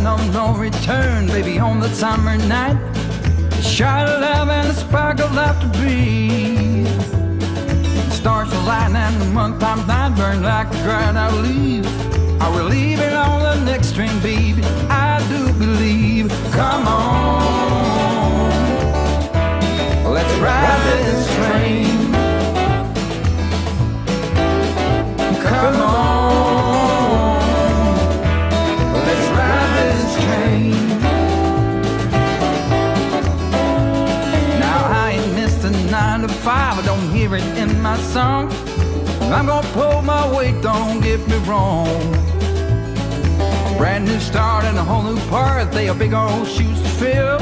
point of no return, baby, on the summer night. A shot of love and a spark of love to breathe. The stars align and the month-time night burn like a dried out leaf. Are we leaving on the next train, baby? I do believe. Come on, let's ride this train. Come on, let's ride this train. Now I ain't missed a 9 to 5, I don't hear it in my song. I'm gonna pull my weight, don't get me wrong. Brand new start and a whole new part, they are big old shoes to fill.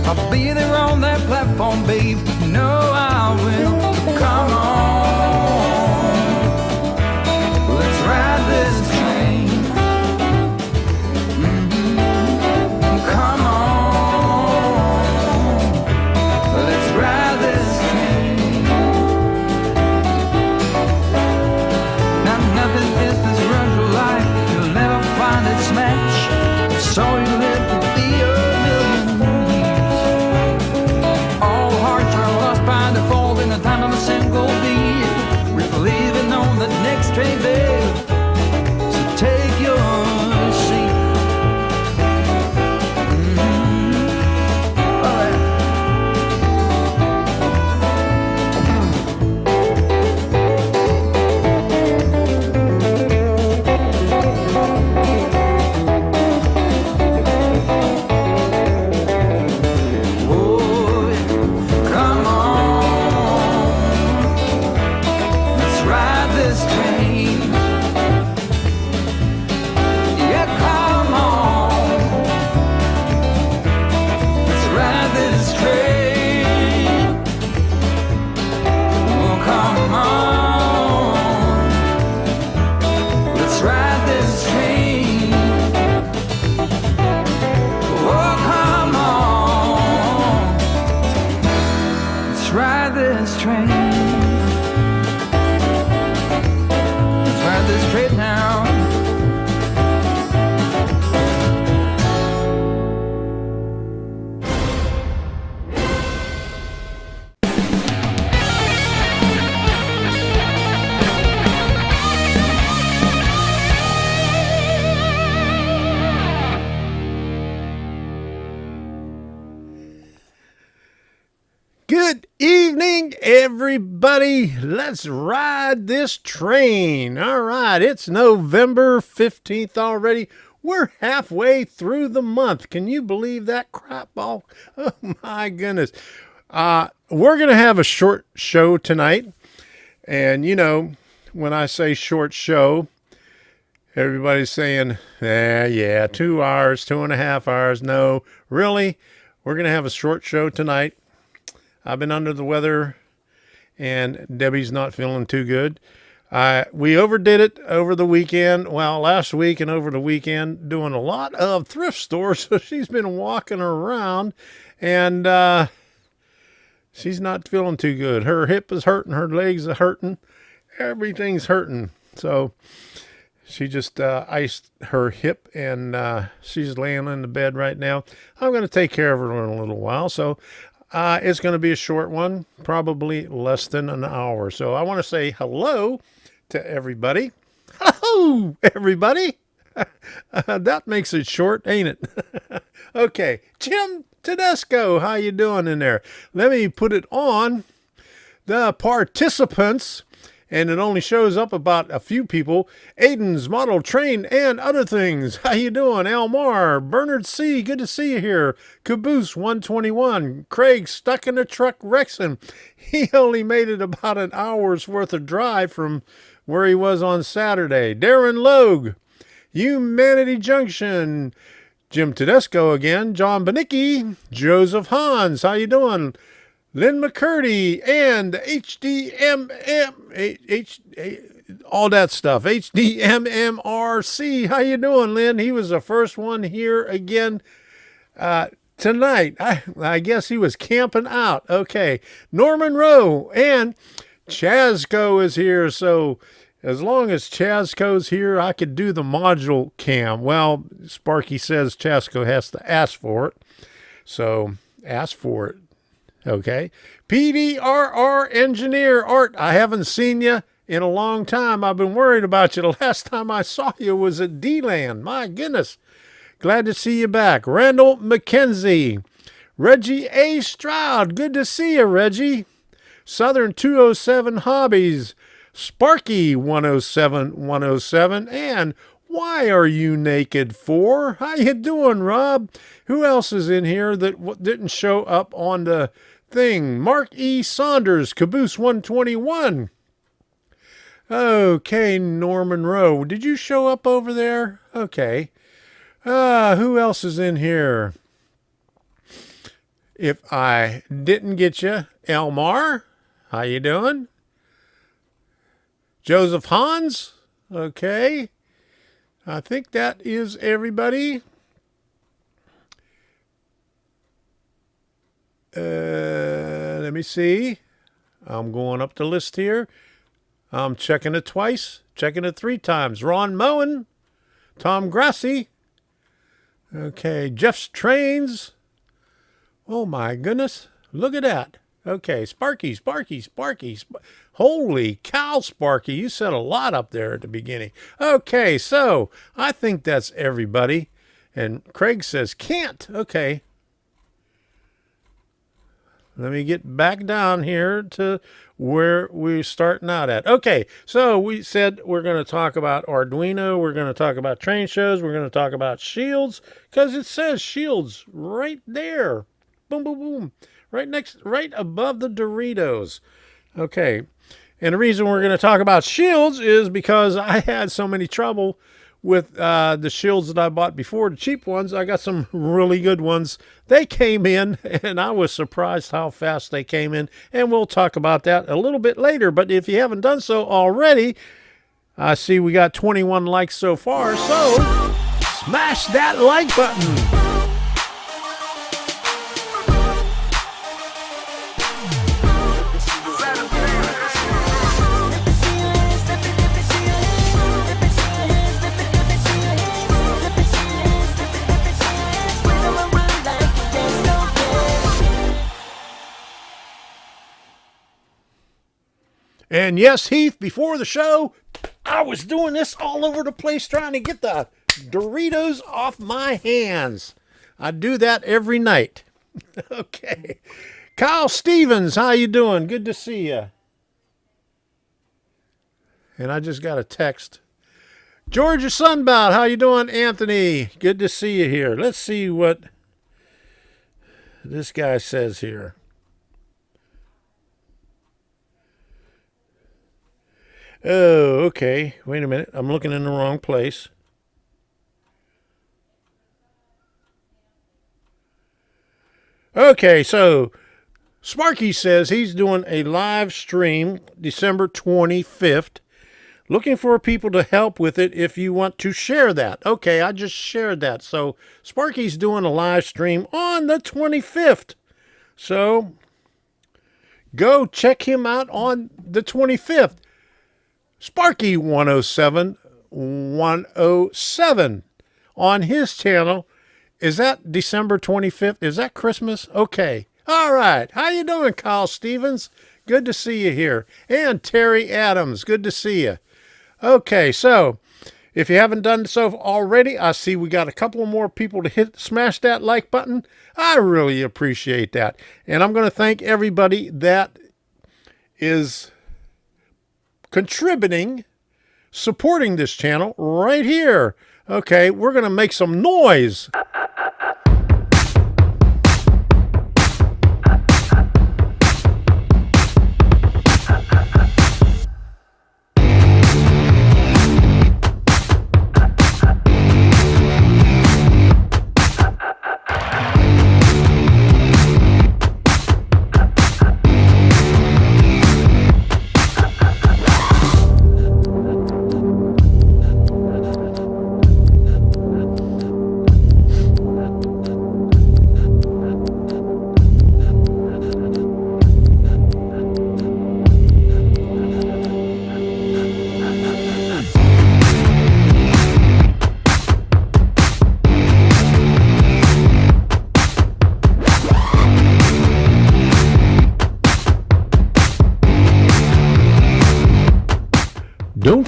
I'll be there on that platform, babe, you know I will. Come on, let's ride this train. Come on, let's ride this train. Now nothing is this rush of life, you'll never find its match. So you live to be a million years. All hearts are lost by default in the time of a single beat. We're leaving on the next train, babe, so take your seat. All right. Oh, come on, let's ride this train. Yeah, come on, let's ride this train. Oh, come on, let's ride this train. Oh, come on, let's ride this train. Let's ride this train now. Good evening, everybody. Let's ride this train. All right, it's November 15th already. We're halfway through the month. Can you believe that crap ball? Oh, my goodness. We're going to have a short show tonight. And, you know, when I say short show, everybody's saying, yeah, 2 hours, 2.5 hours. No, really, we're going to have a short show tonight. I've been under the weather, and Debbie's not feeling too good. We overdid it over the weekend. Well, last week and over the weekend, doing a lot of thrift stores. So she's been walking around, and she's not feeling too good. Her hip is hurting. Her legs are hurting. Everything's hurting. So she just iced her hip, and she's laying in the bed right now. I'm going to take care of her in a little while. So it's going to be a short one, probably less than an hour. So I want to say hello to everybody. Hello, everybody. That makes it short, ain't it? Okay, Jim Tedesco, how you doing in there? Let me put it on the participants, and it only shows up about a few people. Aiden's Model Train and Other Things. How you doing? Elmar, Bernard C., good to see you here. Caboose 121. Craig stuck in the truck Rexon. He only made it about an hour's worth of drive from where he was on Saturday. Darren Logue, Humanity Junction. Jim Tedesco again. John Benicki. Joseph Hans, how you doing? Lynn McCurdy and all that stuff. HDMMRC. How you doing, Lynn? He was the first one here again tonight. I guess he was camping out. Okay. Norman Rowe and Chazco is here. So As long as Chasco's here, I could do the module cam. Well, Sparky says Chasco has to ask for it. So ask for it. Okay. PDRR Engineer Art, I haven't seen you in a long time. I've been worried about you. The last time I saw you was at D-Land. My goodness. Glad to see you back. Randall McKenzie. Reggie A. Stroud. Good to see you, Reggie. Southern 207 Hobbies. Sparky 107. And why are you naked for? How you doing, Rob? Who else is in here that didn't show up on the thing? Mark E. Saunders, Caboose 121. Okay, Norman Rowe. Did you show up over there? Okay. Who else is in here? If I didn't get you, Elmar, how you doing? Joseph Hans, okay. I think that is everybody. Let me see. I'm going up the list here. I'm checking it twice, checking it 3 times. Ron Moen, Tom Grassi. Okay, Jeff's Trains. Oh my goodness, look at that. Okay, Sparky. Holy cow, Sparky, you said a lot up there at the beginning. Okay, so I think that's everybody. And Craig says, can't. Okay. Let me get back down here to where we're starting out at. Okay, so we said we're going to talk about Arduino. We're going to talk about train shows. We're going to talk about Shields because it says Shields right there. Boom, boom, boom. Right above the Doritos. Okay, and the reason we're going to talk about Shields is because I had so many trouble with the Shields that I bought before, the cheap ones. I got some really good ones. They came in, and I was surprised how fast they came in, and we'll talk about that a little bit later. But if you haven't done so already, I see we got 21 likes so far, so smash that like button. And yes, Heath, before the show, I was doing this all over the place trying to get the Doritos off my hands. I do that every night. Okay. Kyle Stevens, how you doing? Good to see you. And I just got a text. Georgia Sunbound, how you doing, Anthony? Good to see you here. Let's see what this guy says here. Oh, okay. Wait a minute. I'm looking in the wrong place. Okay, so Sparky says he's doing a live stream December 25th. Looking for people to help with it if you want to share that. Okay, I just shared that. So Sparky's doing a live stream on the 25th. So go check him out on the 25th. Sparky 107 on his channel. Is that December 25th? Is that Christmas? Okay. All right. How you doing, Kyle Stevens? Good to see you here. And Terry Adams. Good to see you. Okay, so if you haven't done so already, I see we got a couple more people to smash that like button. I really appreciate that. And I'm going to thank everybody that is contributing, supporting this channel right here. Okay, we're going to make some noise.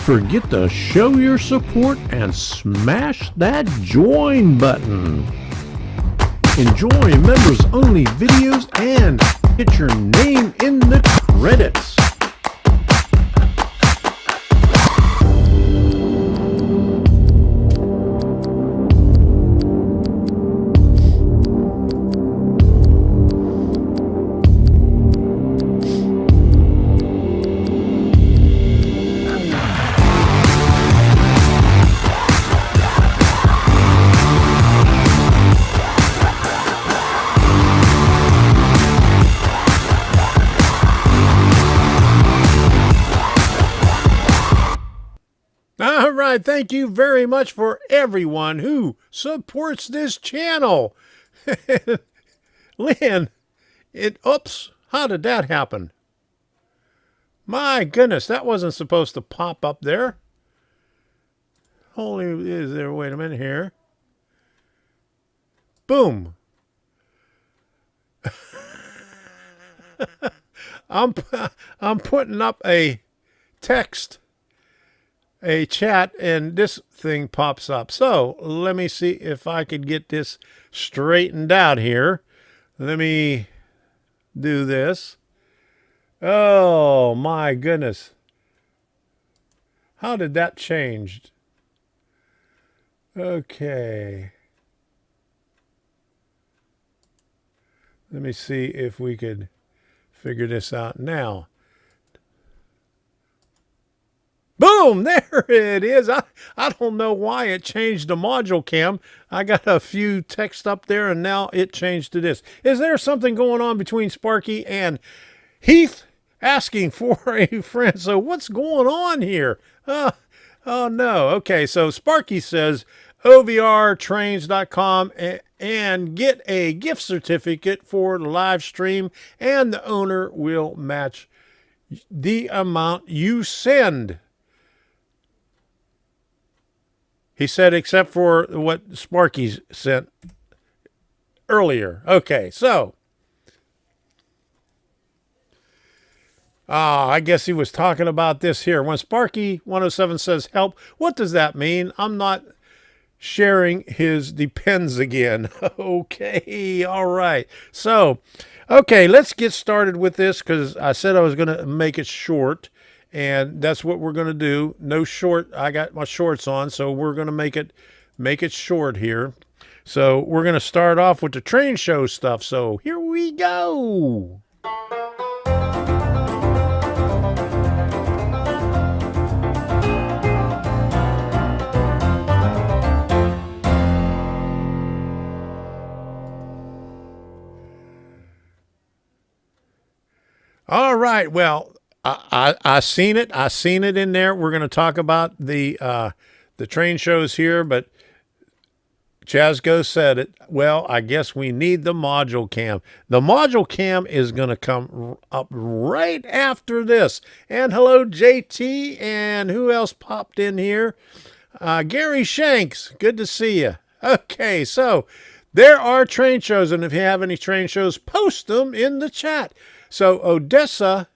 forget to show your support and smash that join button. Enjoy members only videos and get your name in the credits. All right, thank you very much for everyone who supports this channel. Lynn, oops, how did that happen? My goodness, that wasn't supposed to pop up there. Wait a minute here. Boom. I'm putting up a text, a chat, and this thing pops up. So let me see if I could get this straightened out here. Let me do this. Oh my goodness. How did that change? Okay. Let me see if we could figure this out now. Boom! There it is. I don't know why it changed the module cam. I got a few text up there and now it changed to this. Is there something going on between Sparky and Heath asking for a friend? So what's going on here? Oh no. Okay, so Sparky says OVRtrains.com and get a gift certificate for the live stream and the owner will match the amount you send. He said, except for what Sparky's sent earlier. Okay, so. I guess he was talking about this here. When Sparky 107 says help, what does that mean? I'm not sharing his depends again. Okay, all right. So, okay, let's get started with this because I said I was going to make it short. And that's what we're going to do. No short. I got my shorts on, so we're going to make it short here. So we're going to start off with the train show stuff. So here we go. All right. Well, I seen it. I seen it in there. We're going to talk about the train shows here, but Chasgo said it. Well, I guess we need the module cam. The module cam is going to come up right after this. And hello, JT, and who else popped in here? Gary Shanks. Good to see you. Okay, so there are train shows, and if you have any train shows, post them in the chat. So Odessa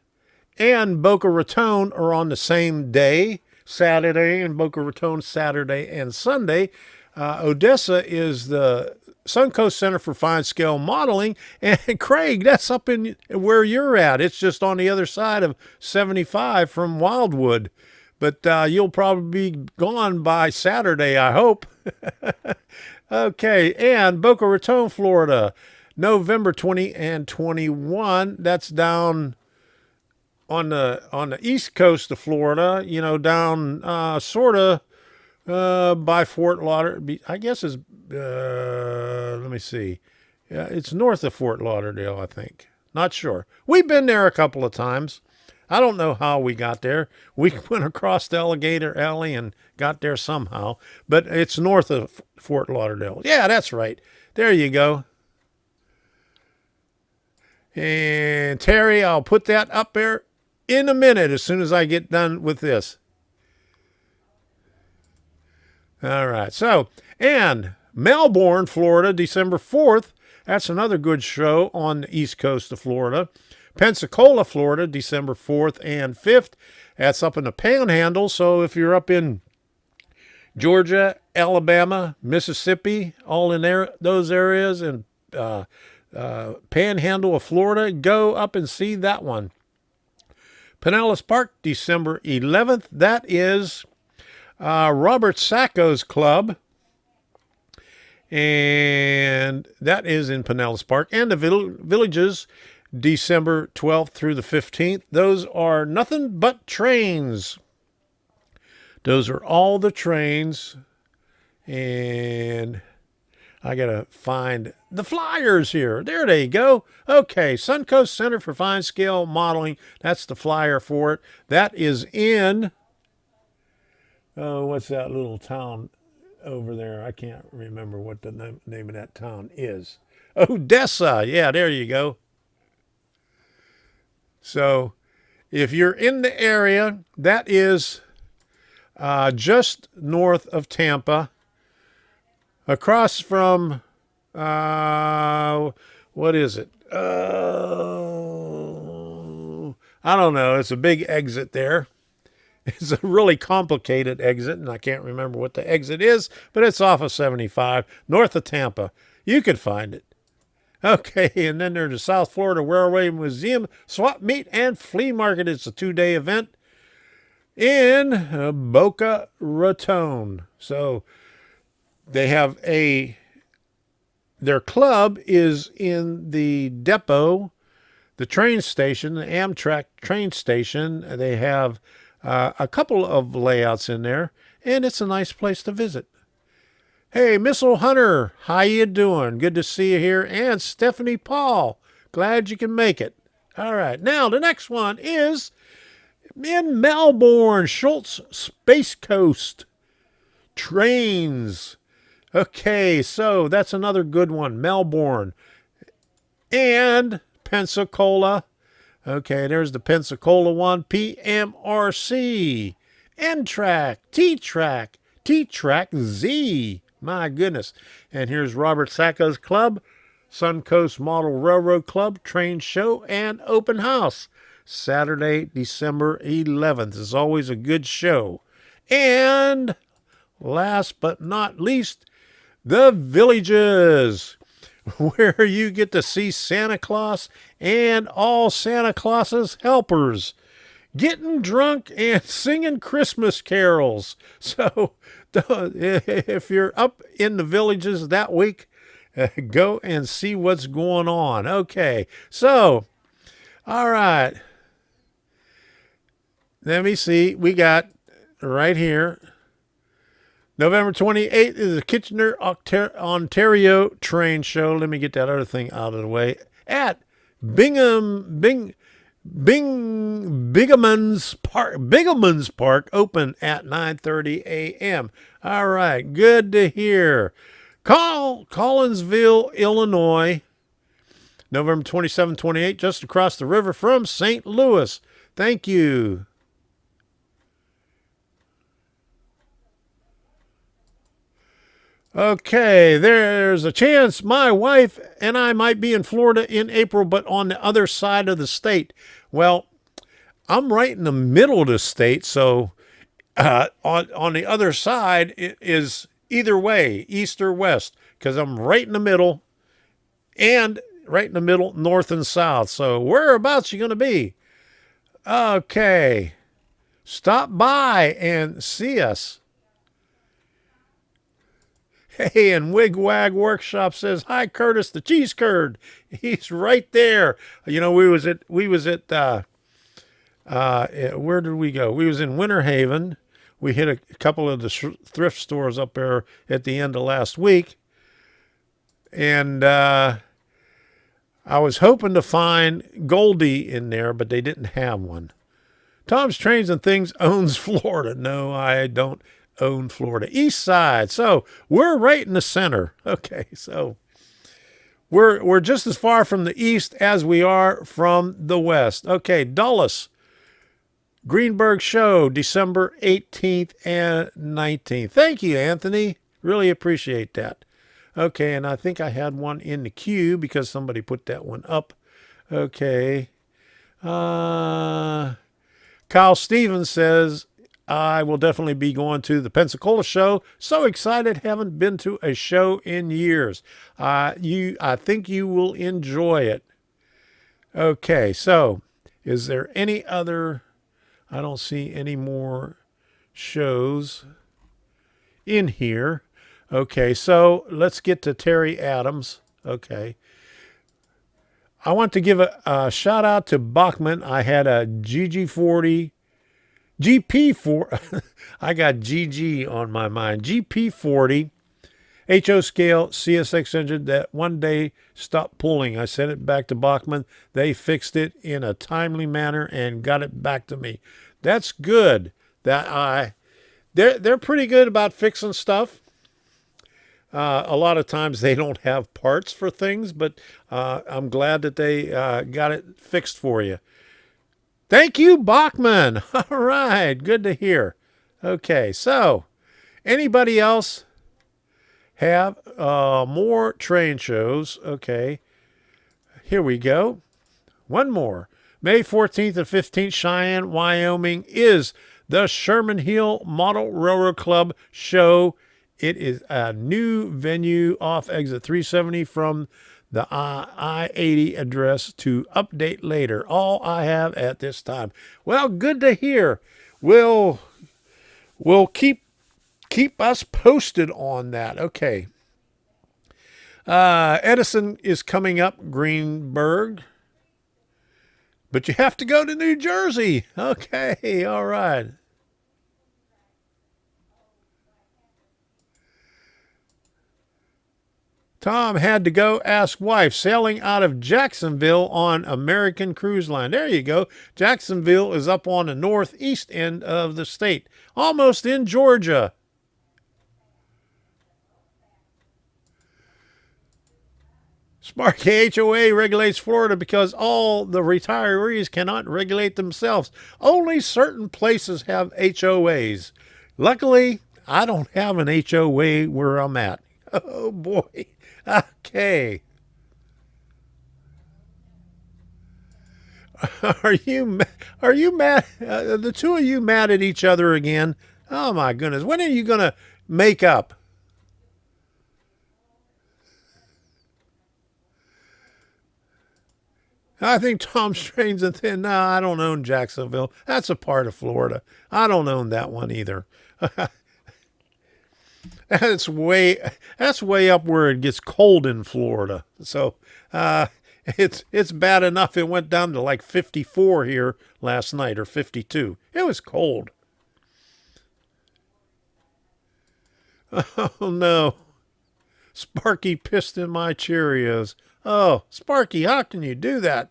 and Boca Raton are on the same day, Saturday, and Boca Raton Saturday and Sunday. Odessa is the Suncoast Center for Fine Scale Modeling, and Craig, that's up in where you're at. It's just on the other side of 75 from Wildwood, but you'll probably be gone by Saturday, I hope. Okay, and Boca Raton, Florida, November 20 and 21. That's down on the east coast of Florida, you know, down sort of by Fort Lauderdale. I guess is let me see. Yeah, it's north of Fort Lauderdale, I think. Not sure. We've been there a couple of times. I don't know how we got there. We went across the Alligator Alley and got there somehow, but it's north of Fort Lauderdale. Yeah, that's right. There you go. And Terry, I'll put that up there in a minute as soon as I get done with this. All right. So, and Melbourne, Florida, December 4th. That's another good show on the east coast of Florida. Pensacola, Florida, December 4th and 5th. That's up in the Panhandle. So if you're up in Georgia, Alabama, Mississippi, all in there, those areas, and Panhandle of Florida, go up and see that one. Pinellas Park, December 11th. That is Robert Sacco's Club. And that is in Pinellas Park. And the Villages, December 12th through the 15th. Those are nothing but trains. Those are all the trains. And I got to find the flyers here. There they go. Okay, Suncoast Center for Fine Scale Modeling. That's the flyer for it. That is in, what's that little town over there? I can't remember what the name of that town is. Odessa. Yeah, there you go. So if you're in the area, that is just north of Tampa, across from, what is it? I don't know. It's a big exit there. It's a really complicated exit, and I can't remember what the exit is, but it's off of 75, north of Tampa. You could find it. Okay, and then there's the South Florida Railway Museum, Swap Meet, and Flea Market. It's a 2-day event in Boca Raton. So they have their club is in the depot, the train station, the Amtrak train station. They have a couple of layouts in there, and it's a nice place to visit. Hey, Missile Hunter, how you doing? Good to see you here. And Stephanie Paul, glad you can make it. All right, now the next one is in Melbourne, Schultz Space Coast Trains. Okay, so that's another good one, Melbourne. And Pensacola. Okay, there's the Pensacola one. PMRC, N-Track, T-Track, T-Track Z. My goodness. And here's Robert Sacco's Club, Suncoast Model Railroad Club, Train Show, and Open House. Saturday, December 11th. Is always a good show. And last but not least, the Villages, where you get to see Santa Claus and all Santa Claus's helpers getting drunk and singing Christmas carols. So if you're up in the Villages that week, go and see what's going on. Okay, so, all right. Let me see. We got right here, November 28th is the Kitchener, Ontario train show. Let me get that other thing out of the way. At Bingham's Park, open at 9:30 a.m. All right, good to hear. Collinsville, Illinois, November 27, 28, just across the river from St. Louis. Thank you. Okay, there's a chance my wife and I might be in Florida in April, but on the other side of the state. Well, I'm right in the middle of the state, so on the other side is either way, east or west, because I'm right in the middle, and right in the middle, north and south. So whereabouts you going to be? Okay, stop by and see us. Hey, and Wigwag Workshop says, hi, Curtis, the cheese curd. He's right there. You know, we was at where did we go? We was in Winter Haven. We hit a couple of the thrift stores up there at the end of last week. And I was hoping to find Goldie in there, but they didn't have one. Tom's Trains and Things owns Florida. No, I don't own Florida. East side. So we're right in the center. Okay, so we're just as far from the east as we are from the west. Okay, Dulles Greenberg Show, December 18th and 19th. Thank you, Anthony. Really appreciate that. Okay, and I think I had one in the queue because somebody put that one up. Okay. Kyle Stevens says, I will definitely be going to the Pensacola show. So excited. Haven't been to a show in years. I think you will enjoy it. Okay, so is there any other? I don't see any more shows in here. Okay, so let's get to Terry Adams. Okay. I want to give a shout out to Bachmann. I had a GG40, GP4, I got GG on my mind, GP40 HO scale CSX engine that one day stopped pulling. I sent it back to Bachmann. They fixed it in a timely manner and got it back to me. That's good. They're pretty good about fixing stuff. A lot of times they don't have parts for things, but I'm glad that they got it fixed for you. Thank you, Bachmann. All right, good to hear. Okay, so anybody else have more train shows? Okay, here we go. One more. May 14th and 15th, Cheyenne, Wyoming is the Sherman Hill Model Railroad Club show. It is a new venue off exit 370 from the I-80 address to update later. All I have at this time. Well, good to hear. We'll keep us posted on that. Okay. Edison is coming up, Greenberg. But you have to go to New Jersey. Okay, all right. Tom had to go ask wife, sailing out of Jacksonville on American Cruise Line. There you go. Jacksonville is up on the northeast end of the state, almost in Georgia. Sparky HOA regulates Florida because all the retirees cannot regulate themselves. Only certain places have HOAs. Luckily, I don't have an HOA where I'm at. Oh, boy. Okay. Are you mad? The two of you mad at each other again? Oh, my goodness. When are you going to make up? I think tomstrainsandthings. No, I don't own Jacksonville. That's a part of Florida. I don't own that one either. That's way up where it gets cold in Florida. So it's bad enough it went down to like 54 here last night, or 52. It was cold. Oh no. Sparky pissed in my Cheerios. Oh, Sparky, how can you do that?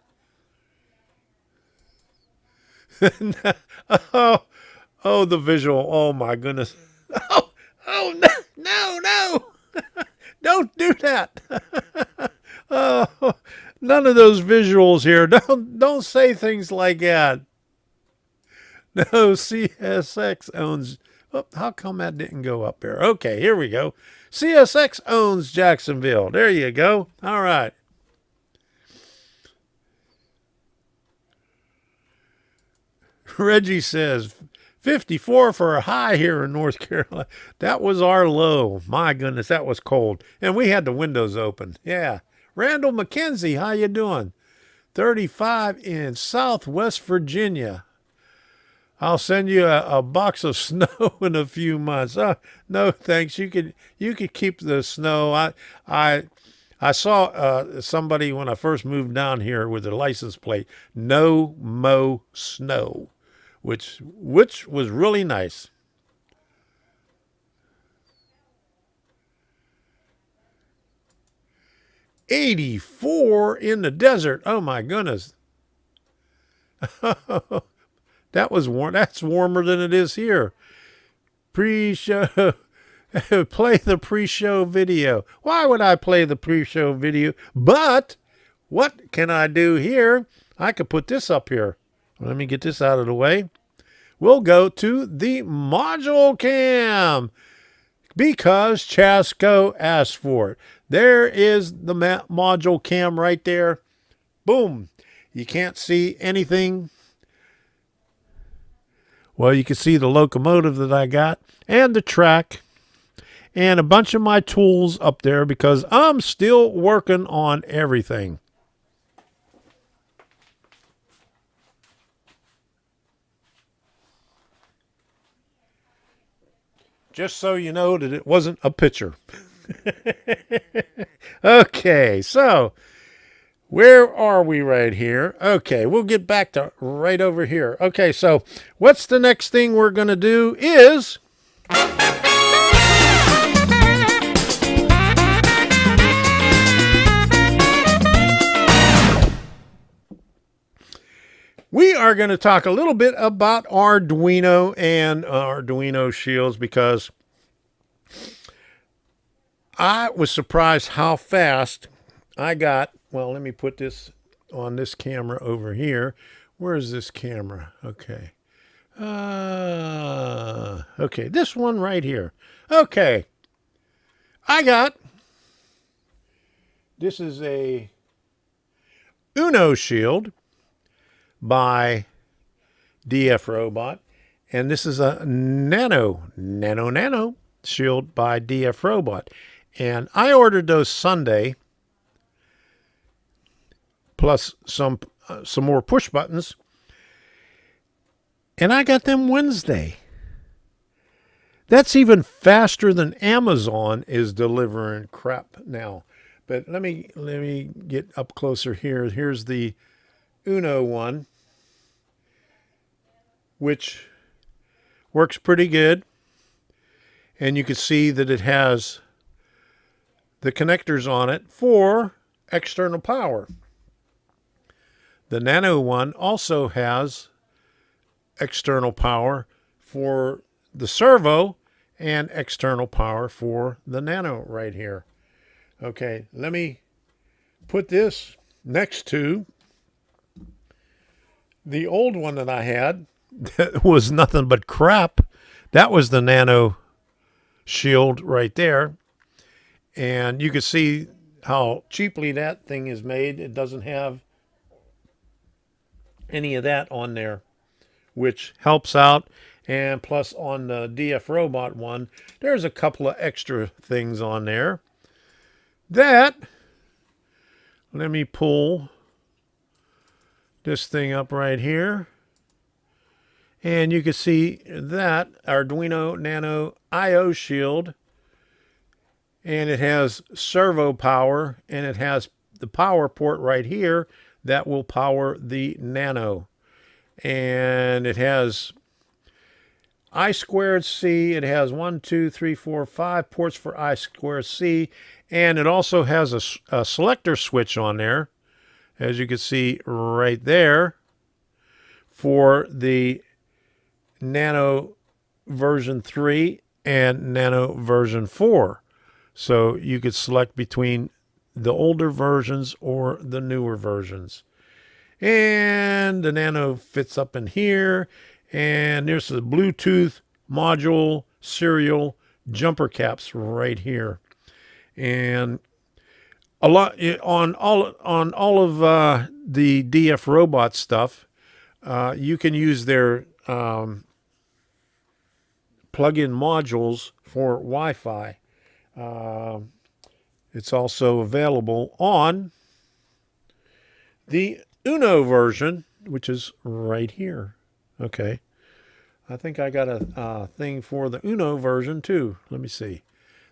Oh, the visual. Oh my goodness. Oh no. Don't do that. Oh, none of those visuals here. Don't say things like that. No, CSX owns. Oh, how come that didn't go up there? Okay, here we go. CSX owns Jacksonville. There you go. All right. Reggie says 54 for a high here in North Carolina. That was our low. My goodness, that was cold. And we had the windows open. Yeah. Randall McKenzie, how you doing? 35 in Southwest Virginia. I'll send you a box of snow in a few months. No, thanks. You could keep the snow. I saw somebody when I first moved down here with a license plate, no mo snow, which was really nice. $84 in the desert. Oh my goodness. That was warm. That's warmer than it is here. Pre-show. Play the pre-show video. Why would I play the pre-show video? But what can I do here? I could put this up here. Let me get this out of the way. We'll go to the module cam because Chasco asked for it. There is the module cam right there. Boom. You can't see anything. Well, you can see the locomotive that I got and the track and a bunch of my tools up there because I'm still working on everything. Just so you know that it wasn't a picture. Okay, so where are we right here? Okay, we'll get back to right over here. Okay, so what's the next thing we're going to do is... we are going to talk a little bit about Arduino and Arduino Shields because I was surprised how fast I got. Well, let me put this on this camera over here. Where's this camera? Okay. Okay, this one right here. Okay. This is a Uno Shield by DFRobot, and this is a nano shield by DFRobot, and I ordered those Sunday, plus some more push buttons, and I got them Wednesday. That's even faster than Amazon is delivering crap now. But let me get up closer here. Here's the Uno one, which works pretty good. And you can see that it has the connectors on it for external power. The Nano one also has external power for the servo and external power for the Nano right here. Okay, let me put this next to the old one that I had that was nothing but crap. That was the Nano Shield right there. And you can see how cheaply that thing is made. It doesn't have any of that on there, which helps out. And plus on the DFRobot one, there's a couple of extra things on there that, let me pull this thing up right here. And you can see that Arduino Nano IO Shield, and it has servo power, and it has the power port right here that will power the Nano. And it has I2C. It has 1, 2, 3, 4, 5 ports for I2C, and it also has a selector switch on there, as you can see right there, for the Nano version 3 and Nano version 4. So you could select between the older versions or the newer versions. And the Nano fits up in here. And there's the Bluetooth module serial jumper caps right here. And a lot on all of the DFRobot stuff, you can use their plug-in modules for Wi-Fi. It's also available on the Uno version, which is right here. Okay. I think I got a thing for the Uno version too. Let me see.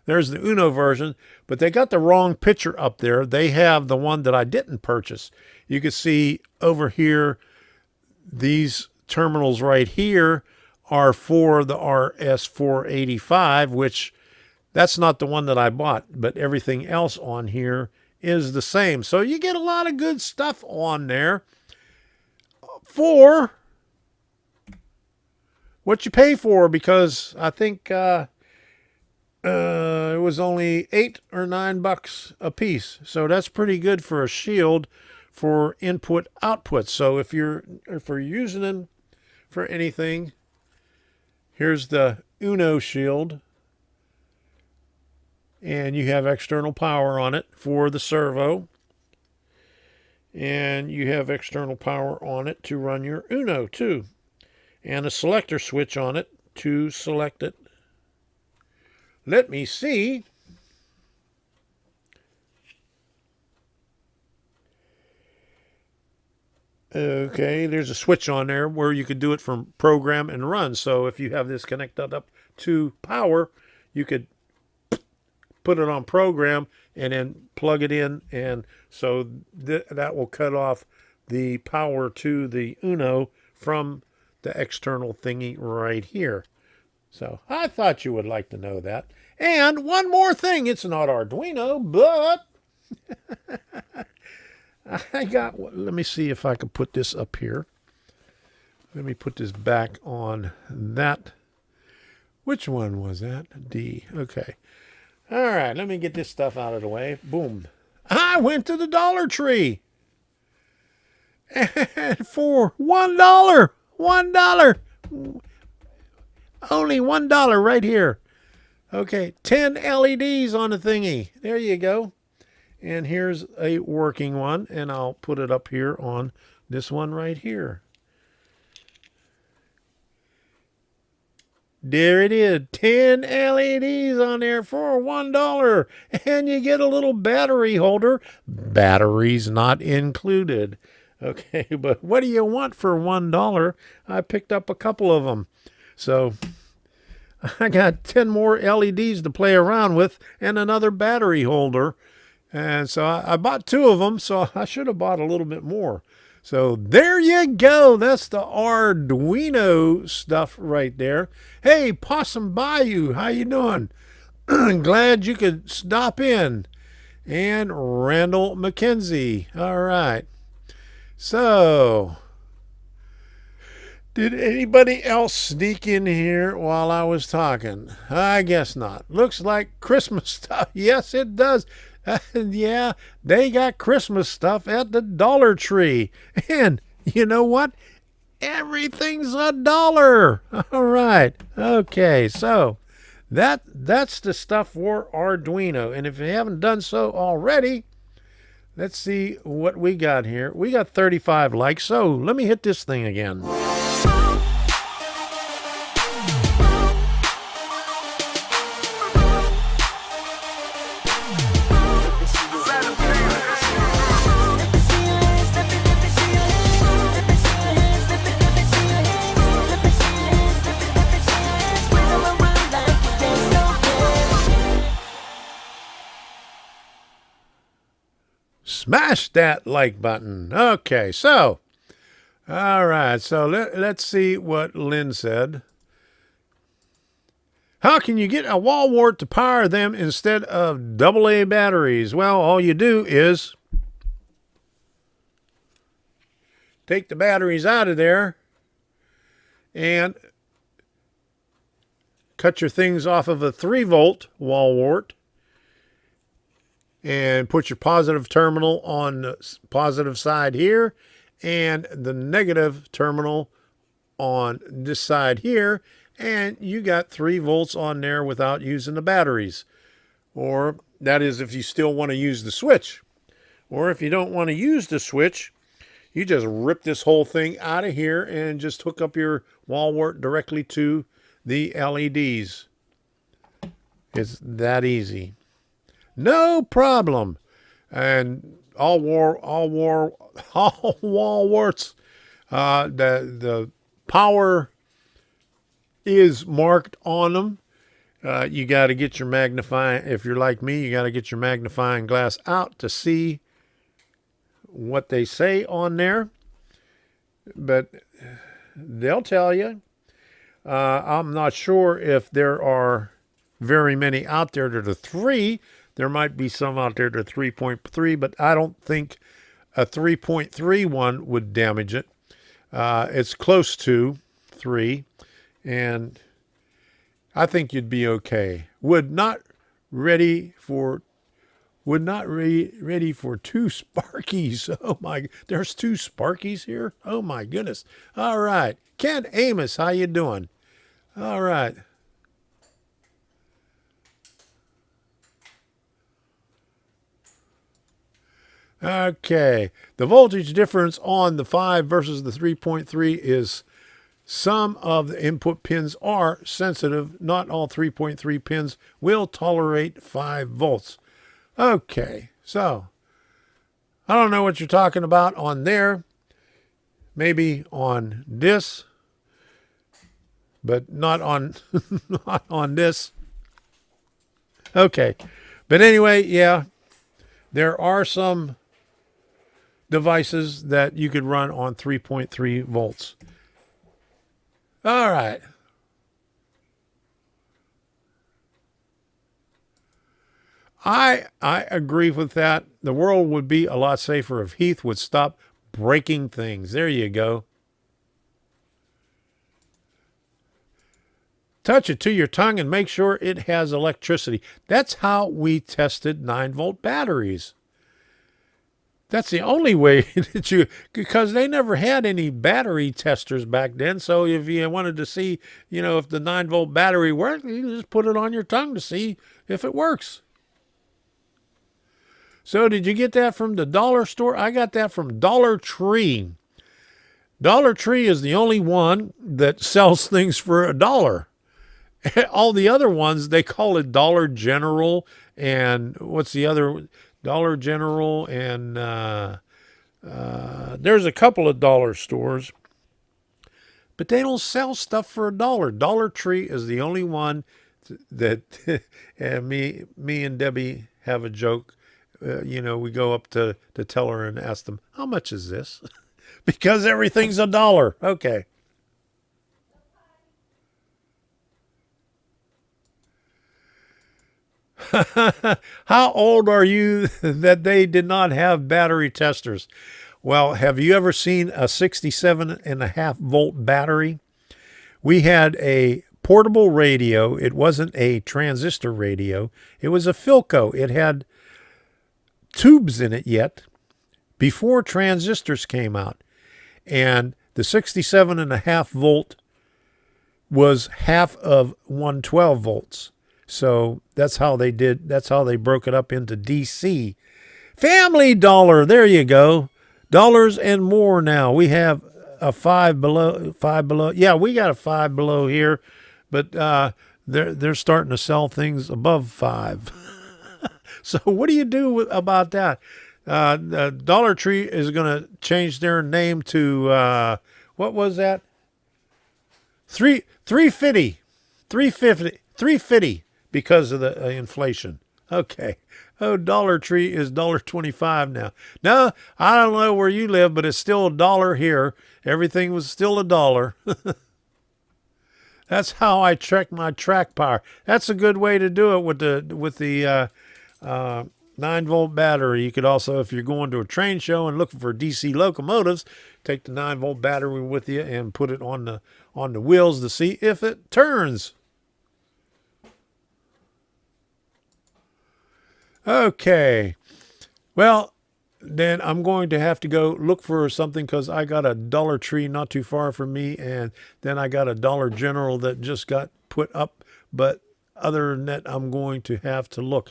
There's the Uno version, but they got the wrong picture up there. They have the one that I didn't purchase. You can see over here, these terminals right here are for the RS485, which that's not the one that I bought, but everything else on here is the same. So you get a lot of good stuff on there for what you pay for, because I think it was only $8 or $9 a piece. So that's pretty good for a shield for input output. So if you're using them for anything, here's the Uno Shield, and you have external power on it for the servo. And you have external power on it to run your Uno too. And a selector switch on it to select it. Let me see. Okay, there's a switch on there where you could do it from program and run. So if you have this connected up to power, you could put it on program and then plug it in. And so that will cut off the power to the Uno from the external thingy right here. So I thought you would like to know that. And one more thing, it's not Arduino, but I got, let me see if I can put this up here. Let me put this back on that. Which one was that? D. Okay. All right, let me get this stuff out of the way. Boom. I went to the Dollar Tree. And for $1, $1. Only $1 right here. Okay, 10 LEDs on the thingy. There you go. And here's a working one, and I'll put it up here on this one right here. There it is, 10 LEDs on there for $1. And you get a little battery holder. Batteries not included. Okay, but what do you want for $1? I picked up a couple of them. So I got 10 more LEDs to play around with and another battery holder. And so I bought 2 of them, so I should have bought a little bit more. So there you go. That's the Arduino stuff right there. Hey, Possum Bayou, how you doing? Glad you could stop in. And Randall McKenzie. All right. So, did anybody else sneak in here while I was talking? I guess not. Looks like Christmas stuff. Yes, it does. Yeah, they got Christmas stuff at the Dollar Tree. And you know what? Everything's $1. All right. Okay, so that's the stuff for Arduino. And if you haven't done so already, let's see what we got here. We got 35 likes, so let me hit this thing again. Smash that like button. Okay, so, all right, so let's see what Lynn said. How can you get a wall wart to power them instead of AA batteries? Well, all you do is take the batteries out of there and cut your things off of a 3-volt wall wart. And put your positive terminal on the positive side here and the negative terminal on this side here. And you got 3 volts on there without using the batteries. Or that is if you still want to use the switch. Or if you don't want to use the switch, you just rip this whole thing out of here and just hook up your wall wart directly to the LEDs. It's that easy. No problem. And all wall warts, the power is marked on them. You got to get your magnifying, if you're like me, you got to get your magnifying glass out to see what they say on there. But they'll tell you. I'm not sure if there are very many out there that are 3. There might be some out there that are 3.3, but I don't think a 3.3 one would damage it. It's close to 3, and I think you'd be okay. Would not ready for 2 Sparkies. Oh my, there's 2 Sparkies here? Oh my goodness. All right. Ken Amos, how you doing? All right. Okay. The voltage difference on the 5 versus the 3.3 is some of the input pins are sensitive. Not all 3.3 pins will tolerate 5 volts. Okay. So, I don't know what you're talking about on there. Maybe on this. But not on, not on this. Okay. But anyway, yeah. There are some devices that you could run on 3.3 volts. All right. I agree with that. The world would be a lot safer if Heath would stop breaking things. There you go. Touch it to your tongue and make sure it has electricity. That's how we tested 9-volt batteries. That's the only way that you, because they never had any battery testers back then. So if you wanted to see, if the 9-volt battery worked, you just put it on your tongue to see if it works. So did you get that from the dollar store? I got that from Dollar Tree. Dollar Tree is the only one that sells things for $1. All the other ones, they call it Dollar General, and what's the other? Dollar General, and there's a couple of dollar stores, but they don't sell stuff for $1. Dollar Tree is the only one that, and me and Debbie have a joke. We go up to the teller and ask them, how much is this? Because everything's $1. Okay. How old are you that they did not have battery testers? Well, have you ever seen a 67.5 volt battery? We had a portable radio. It wasn't a transistor radio. It was a Philco. It had tubes in it yet before transistors came out. And the 67.5 volt was half of 112 volts. So that's how they did. That's how they broke it up into DC. Family Dollar. There you go. Dollars and more now. We have a Five Below. Yeah, we got a Five Below here, but they're starting to sell things above 5. So what do you do about that? Dollar Tree is going to change their name to what was that? 350 because of the inflation. Okay. Oh, Dollar Tree is $1.25 now. No, I don't know where you live, but it's still $1 here. Everything was still $1. That's how I check my track power. That's a good way to do it with the 9-volt battery. You could also, if you're going to a train show and looking for DC locomotives, take the 9-volt battery with you and put it on the wheels to see if it turns. Okay. Well, then I'm going to have to go look for something because I got a Dollar Tree not too far from me, and then I got a Dollar General that just got put up. But other than that, I'm going to have to look.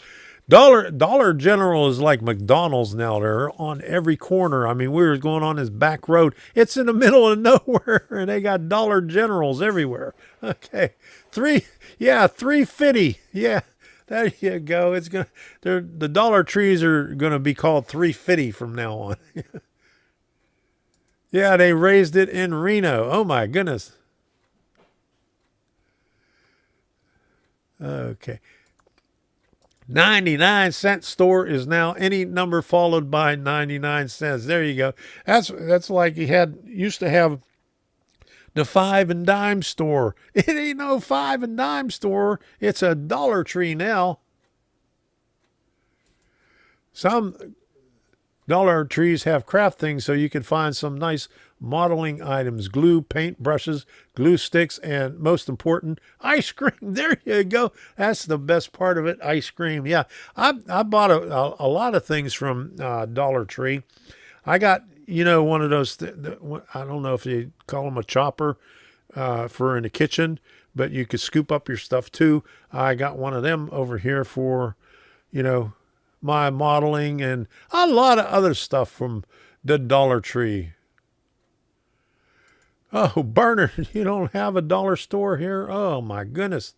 Dollar General is like McDonald's now. They're on every corner. I mean, we were going on this back road. It's in the middle of nowhere, and they got Dollar Generals everywhere. Okay. 350. Yeah. There you go. The Dollar Trees are gonna be called 350 from now on. Yeah, they raised it in Reno. Oh my goodness. Okay. 99-cent store is now any number followed by 99 cents. There you go. That's like used to have the 5 and dime store. It ain't no 5 and dime store. It's a Dollar Tree now. Some Dollar Trees have craft things so you can find some nice modeling items, glue, paint brushes, glue sticks, and most important, ice cream. There you go. That's the best part of it, ice cream. Yeah, I bought a lot of things from Dollar Tree. I got, one of those, I don't know if you call them a chopper for in the kitchen, but you could scoop up your stuff too. I got one of them over here for, my modeling and a lot of other stuff from the Dollar Tree. Oh, Bernard, you don't have a dollar store here? Oh, my goodness.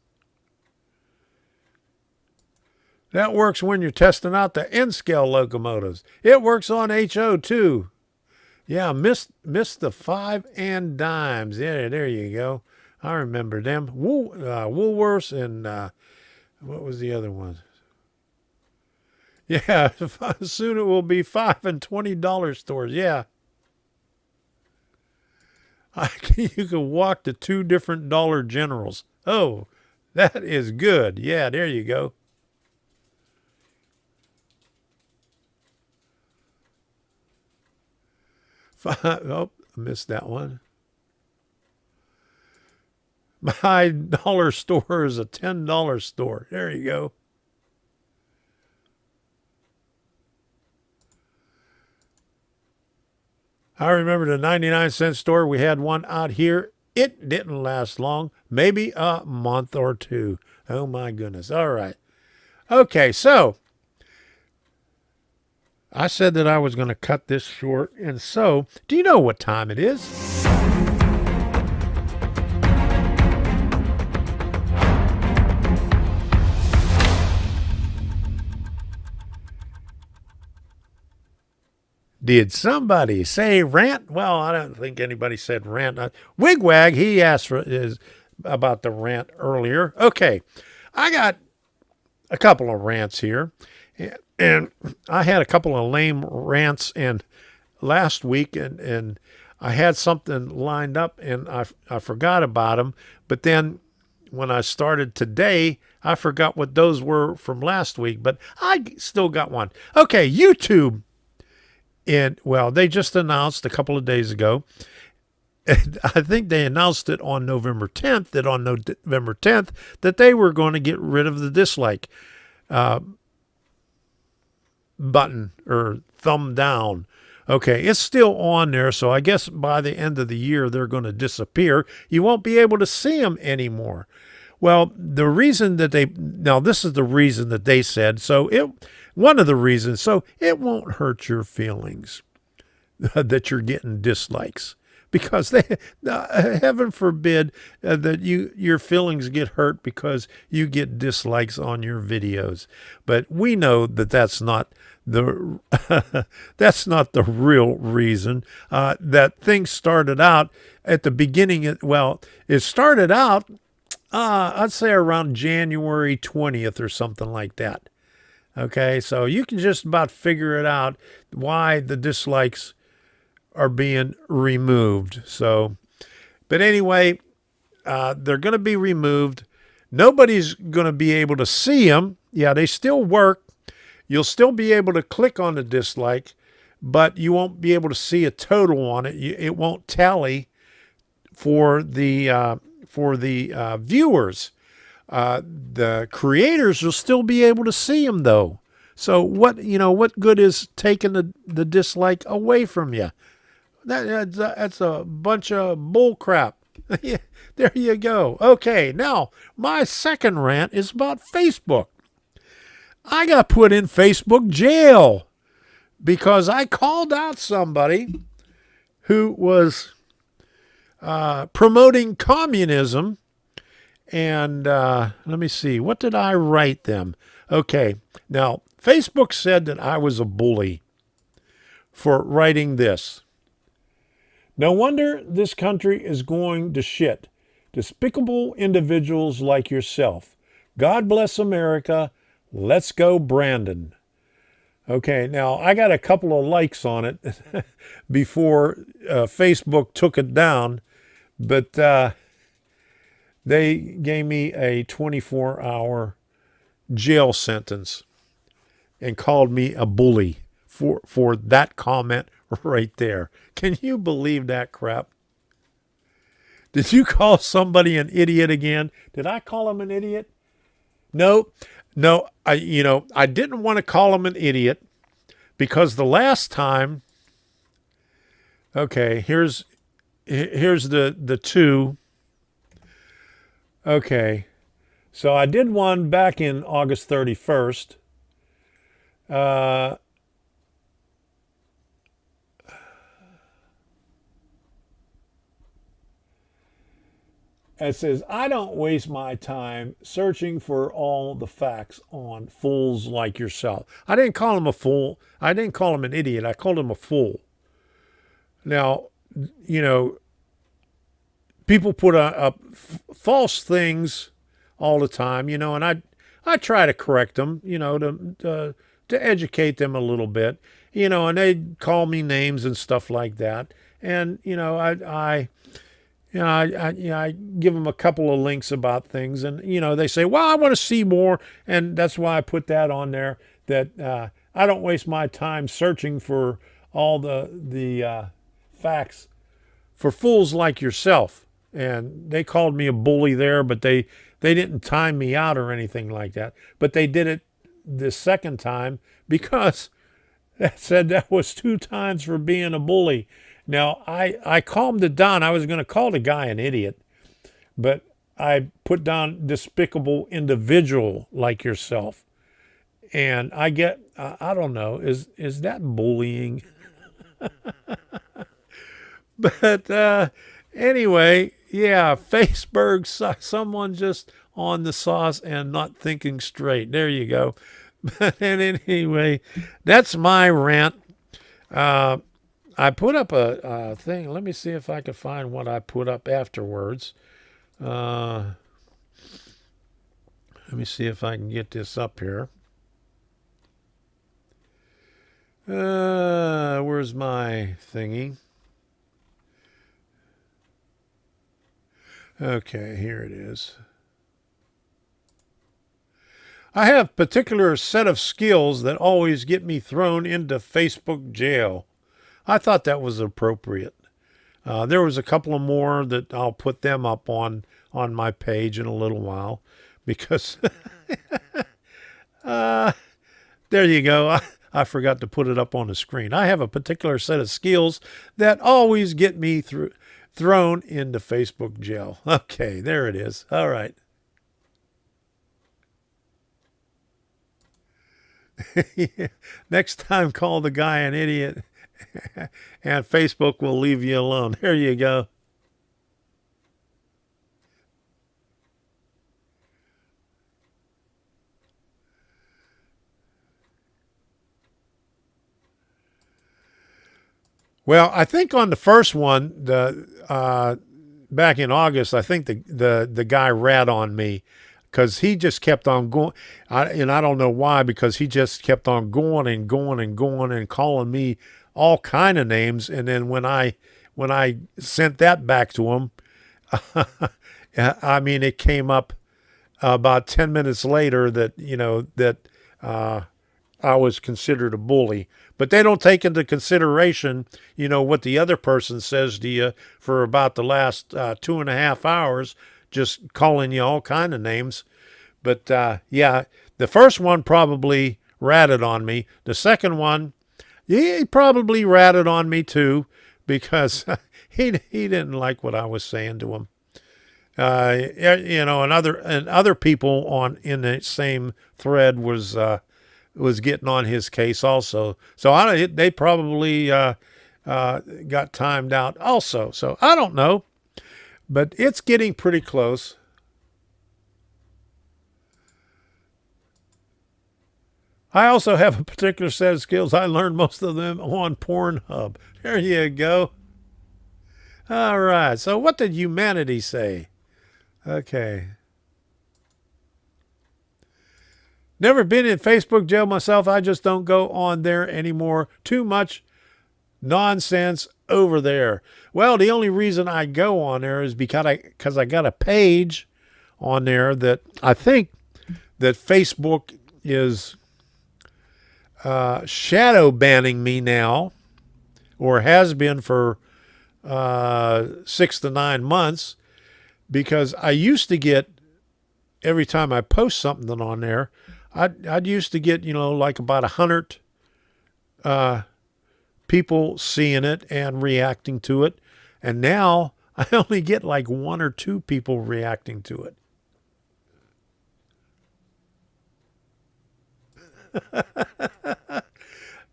That works when you're testing out the N-scale locomotives. It works on HO too. Yeah, missed the 5 and dimes. Yeah, there you go. I remember them. Woolworths and what was the other one? Yeah, soon it will be $5 and $20 stores. Yeah. You can walk to 2 different Dollar Generals. Oh, that is good. Yeah, there you go. Oh, I missed that one. My dollar store is a $10 store. There you go. I remember the 99-cent store. We had one out here. It didn't last long, maybe a month or 2. Oh, my goodness. All right. Okay, so I said that I was going to cut this short, and so do you know what time it is? Did somebody say rant? Well, I don't think anybody said rant. Wigwag, he asked about the rant earlier. Okay, I got a couple of rants here, and I had a couple of lame rants and last week, and I had something lined up, and I forgot about them. But then when I started today, I forgot what those were from last week. But I still got one. Okay, YouTube. And, well, they just announced a couple of days ago, and I think they announced it on November 10th, that on November 10th, that they were going to get rid of the dislike button or thumb down. Okay, it's still on there, so I guess by the end of the year, they're going to disappear. You won't be able to see them anymore. Well, the reason that this is the reason that they said, one of the reasons, so it won't hurt your feelings that you're getting dislikes, because heaven forbid that your feelings get hurt because you get dislikes on your videos. But we know that that's not the real reason. That thing started out at the beginning. It started out, I'd say around January 20th or something like that. Okay, so you can just about figure it out why the dislikes are being removed. So, but anyway, they're going to be removed. Nobody's going to be able to see them. Yeah, they still work. You'll still be able to click on the dislike, but you won't be able to see a total on it. It won't tally for the viewers. The creators will still be able to see them, though. So what good is taking the dislike away from you? That's a bunch of bull crap. There you go. Okay, now my second rant is about Facebook. I got put in Facebook jail because I called out somebody who was promoting communism. And let me see, what did I write them? Okay, now Facebook said that I was a bully for writing this. No wonder this country is going to shit. Despicable individuals like yourself. God bless America. Let's go, Brandon. Okay, now I got a couple of likes on it before Facebook took it down, but they gave me a 24-hour jail sentence and called me a bully for that comment right there. Can you believe that crap? Did you call somebody an idiot again? Did I call him an idiot? No. I didn't want to call him an idiot because the last time. Okay, here's the two. Okay, so I did one back in August 31st. Uh, it says, I don't waste my time searching for all the facts on fools like yourself. I didn't call him a fool. I didn't call him an idiot. I called him a fool. Now, you know, people put up false things all the time, you know, and I try to correct them, you know, to educate them a little bit, you know, and they call me names and stuff like that. And, you know, I give them a couple of links about things, and you know they say, "Well, I want to see more," and that's why I put that on there. That I don't waste my time searching for all the facts for fools like yourself. And they called me a bully there, but they didn't time me out or anything like that. But they did it the second time because that said that was 2 times for being a bully. Now, I calmed it down. I was going to call the guy an idiot, but I put down despicable individual like yourself. And I get, I don't know, is that bullying? But anyway, yeah, Faceberg, someone just on the sauce and not thinking straight. There you go. But anyway, that's my rant. I put up a thing. Let me see if I can find what I put up afterwards. Let me see if I can get this up here. Where's my thingy? Okay, here it is. I have a particular set of skills that always get me thrown into Facebook jail. I thought that was appropriate. There was a couple of more that I'll put them up on my page in a little while because there you go. I forgot to put it up on the screen. I have a particular set of skills that always get me thrown into Facebook jail. Okay, there it is. All right. Next time, call the guy an idiot. And Facebook will leave you alone. There you go. Well, I think on the first one, back in August, I think the guy rat on me because he just kept on going. And I don't know why, because he just kept on going and going and going and calling me all kind of names. And then when I sent that back to him, I mean, it came up about 10 minutes later that, you know, that I was considered a bully. But they don't take into consideration, you know, what the other person says to you for about the last 2.5 hours, just calling you all kind of names. But yeah, the first one probably ratted on me. The second one, he probably ratted on me too, because he didn't like what I was saying to him. You know, and other people in the same thread was getting on his case also. So they probably got timed out also. So I don't know, but it's getting pretty close. I also have a particular set of skills. I learned most of them on Pornhub. There you go. All right. So what did humanity say? Okay. Never been in Facebook jail myself. I just don't go on there anymore. Too much nonsense over there. Well, the only reason I go on there is because I got a page on there that I think that Facebook is shadow banning me now, or has been for 6 to 9 months, because I used to get, every time I post something on there, I'd used to get, you know, like about 100 people seeing it and reacting to it. And now I only get like 1 or 2 people reacting to it.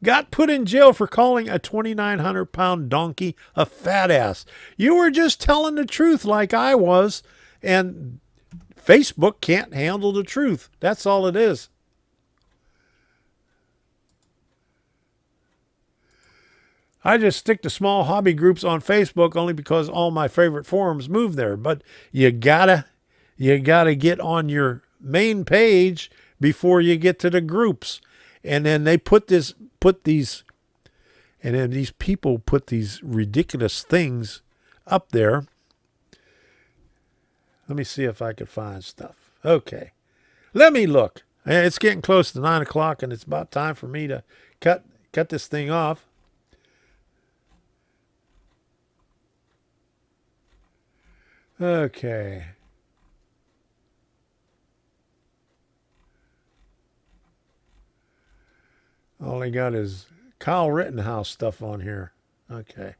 Got put in jail for calling a 2,900-pound donkey a fat ass. You were just telling the truth like I was, and Facebook can't handle the truth. That's all it is. I just stick to small hobby groups on Facebook only because all my favorite forums move there. But you gotta get on your main page before you get to the groups. And then they put these people put these ridiculous things up there. Let me see if I can find stuff. Okay. Let me look. It's getting close to 9 o'clock, and it's about time for me to cut this thing off. Okay. All I got is Kyle Rittenhouse stuff on here. Okay.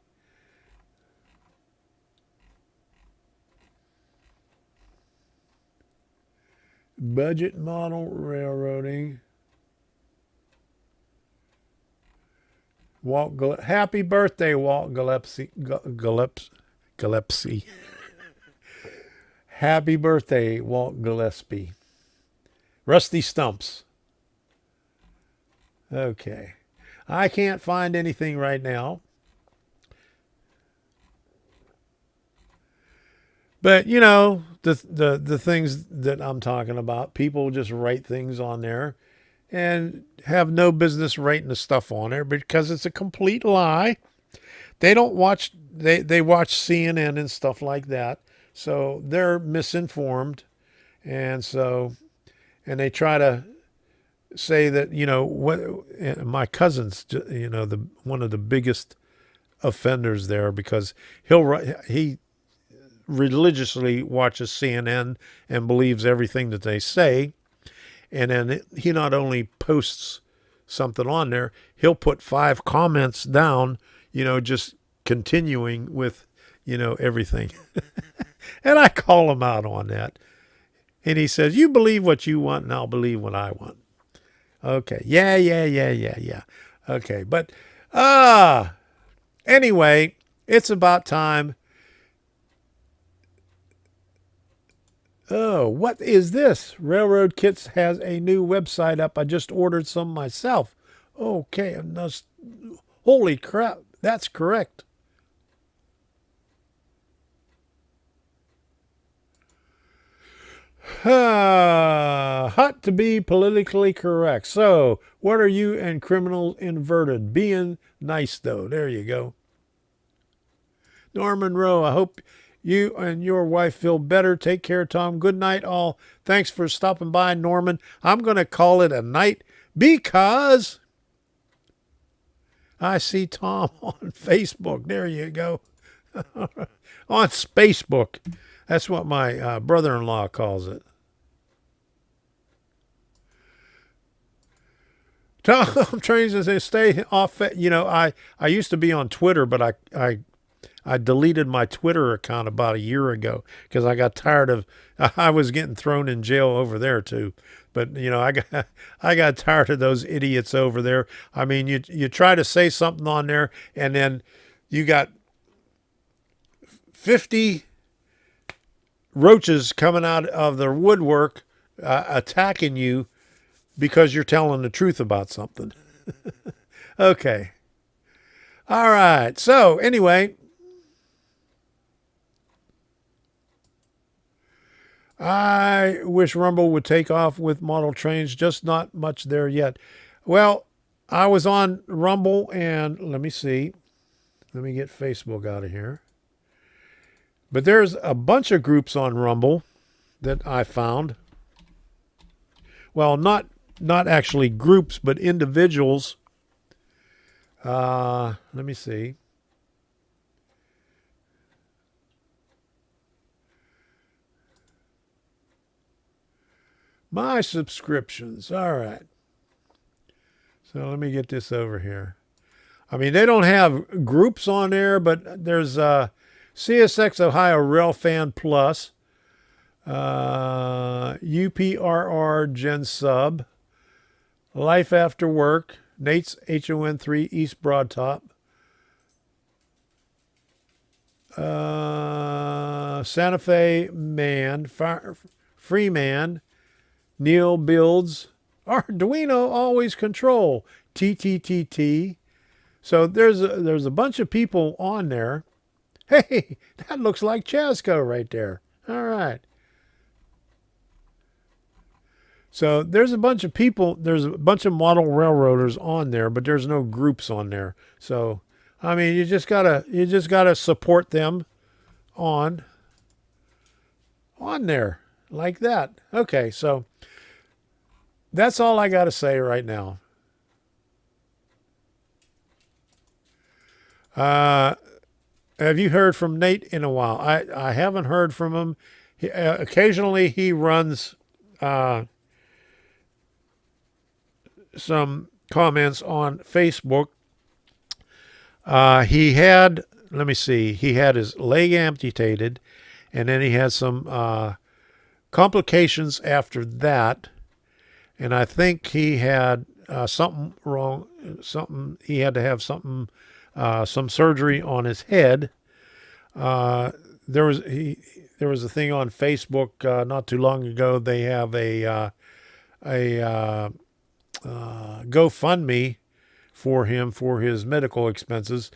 Budget model railroading. Happy birthday, Walt Gillespie. Happy birthday, Walt Gillespie. Rusty Stumps. Okay. I can't find anything right now. But, you know, the things that I'm talking about, people just write things on there and have no business writing the stuff on there because it's a complete lie. They don't watch, they watch CNN and stuff like that. So they're misinformed. And they try to say that, you know, what my cousin's, you know, one of the biggest offenders there because he religiously watches CNN and believes everything that they say. And then he not only posts something on there, he'll put 5 comments down, you know, just continuing with, you know, everything. And I call him out on that. And he says, you believe what you want and I'll believe what I want. Okay. Yeah. Okay. But, anyway, it's about time. Oh, what is this? Railroad Kits has a new website up. I just ordered some myself. Okay. Holy crap. That's correct. Hot to be politically correct. So, what are you and criminal inverted? Being nice, though. There you go. Norman Rowe, I hope you and your wife feel better. Take care, Tom. Good night, all. Thanks for stopping by, Norman. I'm going to call it a night because I see Tom on Facebook. There you go. On Spacebook. That's what my brother-in-law calls it. Tom Trains as they stay off. You know, I used to be on Twitter, but I deleted my Twitter account about a year ago because I got tired of. I was getting thrown in jail over there too. But you know, I got tired of those idiots over there. I mean, you try to say something on there, and then you got 50 roaches coming out of the woodwork attacking you because you're telling the truth about something. Okay. All right. So anyway, I wish Rumble would take off with model trains, just not much there yet. Well, I was on Rumble and let me see. Let me get Facebook out of here. But there's a bunch of groups on Rumble that I found. Well, not actually groups, but individuals. Let me see. My subscriptions. All right. So let me get this over here. I mean, they don't have groups on there, but there's CSX Ohio Rail Fan Plus, UPRR Gen Sub, Life After Work, Nate's HON3 East Broad Top, Santa Fe Man, Freeman, Neil Builds, Arduino Always Control, TTTT. So there's a bunch of people on there. Hey, that looks like Chasco right there. All right. So there's a bunch of people, there's a bunch of model railroaders on there, but there's no groups on there. So, I mean, you just gotta support them on there like that. Okay, so that's all I got to say right now. Have you heard from Nate in a while? I haven't heard from him. Occasionally he runs some comments on Facebook. He had, let me see, he had his leg amputated, and then he had some complications after that. And I think he had something wrong, he had to have some surgery on his head. There was a thing on Facebook not too long ago. They have a GoFundMe for him for his medical expenses.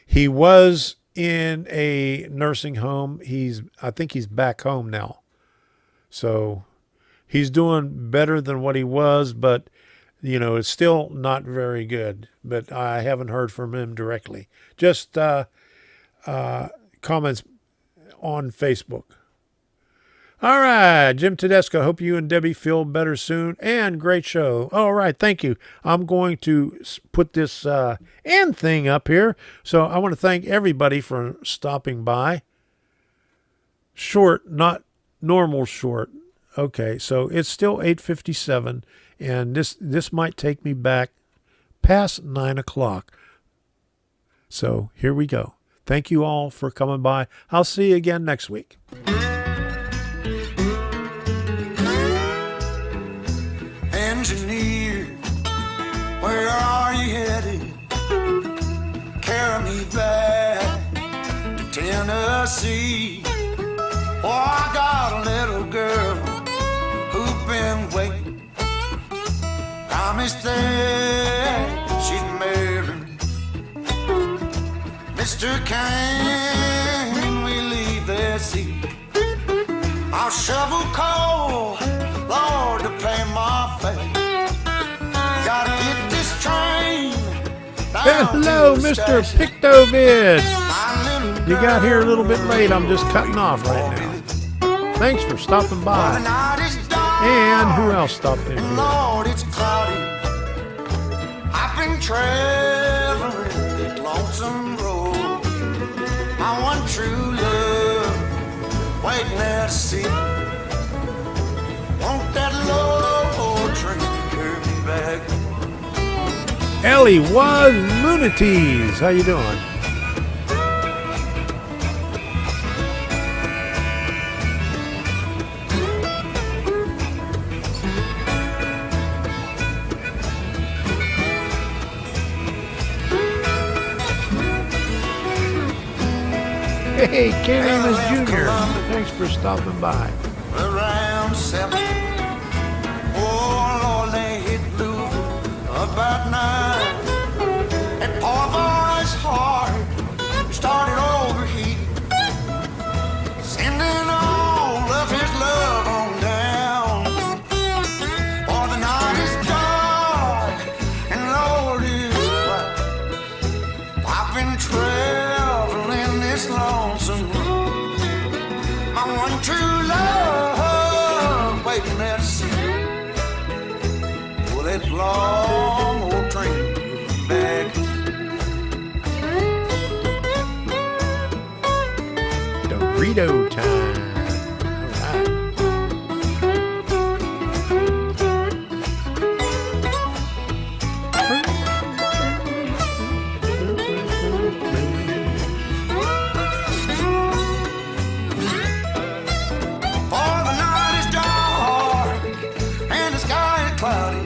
He was in a nursing home. I think he's back home now. So he's doing better than what he was, but it's still not very good. But I haven't heard from him directly. Just comments on Facebook. All right, Jim Tedesco, hope you and Debbie feel better soon, and great show. All right, thank you. I'm going to put this end thing up here. So I want to thank everybody for stopping by. Short, not normal short. Okay, so it's still 8:57, and this might take me back past 9 o'clock. So here we go. Thank you all for coming by. I'll see you again next week. Engineer, where are you headed? Carry me back to Tennessee. Oh, I got a little girl who's been waiting. Promised that she'd marry me. Mister, can we leave this seat? I'll shovel coal, Lord, to pay my fare. Gotta get this train down. Hello, to the Mr. station. Pictovid. My little You got here a little bit girl late. I'm just cutting off right now. Thanks for stopping The by. night is dark, And who else stopped in here? Lord, it's cloudy. I've been traveling that lonesome road. My one true love waiting there to see. Want that low train to carry me back. Ellie was Moonities. How you doing? Hey, Ken Amos Jr. Thanks for stopping by. Around 7. Oh, Lord, they hit moving about 9. That poor boy's heart started overheating, sending all of his love on down. For the night is dark and Lord is quiet. I've been traveling this lonesome road. My one true love waiting there to see. Will that long old train come back? Dorito time. All right. For the night is dark and the sky is cloudy.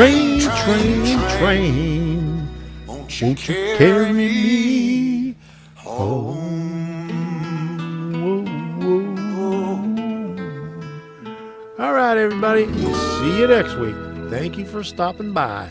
Train, train, train, won't you carry me home? Whoa, whoa. All right, everybody. See you next week. Thank you for stopping by.